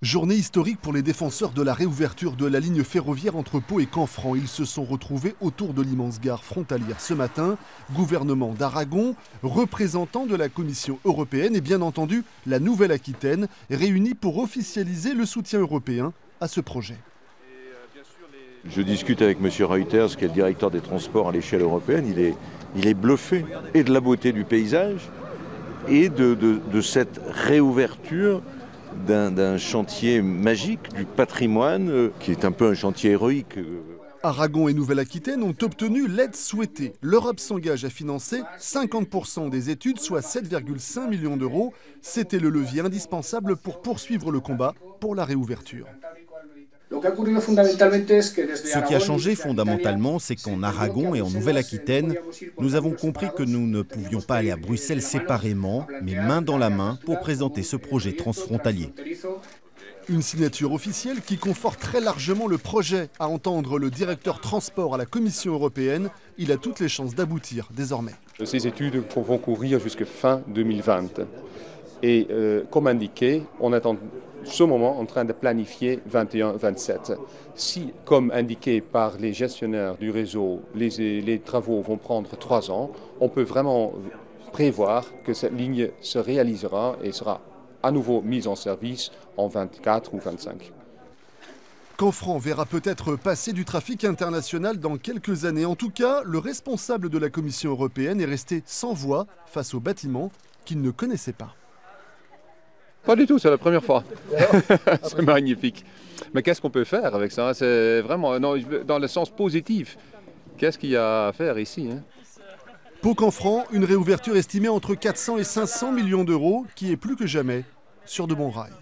Journée historique pour les défenseurs de la réouverture de la ligne ferroviaire entre Pau et Canfranc. Ils se sont retrouvés autour de l'immense gare frontalière ce matin. Gouvernement d'Aragon, représentants de la Commission européenne et bien entendu la Nouvelle-Aquitaine, réunis pour officialiser le soutien européen à ce projet. Je discute avec M. Reuters, qui est le directeur des transports à l'échelle européenne. Il est bluffé et de la beauté du paysage et de cette réouverture d'un chantier magique, du patrimoine, qui est un peu un chantier héroïque. Aragon et Nouvelle-Aquitaine ont obtenu l'aide souhaitée. L'Europe s'engage à financer 50% des études, soit 7,5 millions d'euros. C'était le levier indispensable pour poursuivre le combat pour la réouverture. Ce qui a changé fondamentalement, c'est qu'en Aragon et en Nouvelle-Aquitaine, nous avons compris que nous ne pouvions pas aller à Bruxelles séparément, mais main dans la main pour présenter ce projet transfrontalier. Une signature officielle qui conforte très largement le projet. À entendre le directeur transport à la Commission européenne, il a toutes les chances d'aboutir désormais. Ces études vont courir jusqu'à fin 2020. Et comme indiqué, on est en ce moment en train de planifier 21-27. Si, comme indiqué par les gestionnaires du réseau, les travaux vont prendre 3 ans, on peut vraiment prévoir que cette ligne se réalisera et sera à nouveau mise en service en 24 ou 25. Canfranc verra peut-être passer du trafic international dans quelques années. En tout cas, le responsable de la Commission européenne est resté sans voix face au bâtiment qu'il ne connaissait pas. Pas du tout, c'est la première fois. C'est magnifique. Mais qu'est-ce qu'on peut faire avec ça? C'est vraiment dans le sens positif. Qu'est-ce qu'il y a à faire ici, hein? Pau-Canfranc, une réouverture estimée entre 400 et 500 millions d'euros qui est plus que jamais sur de bons rails.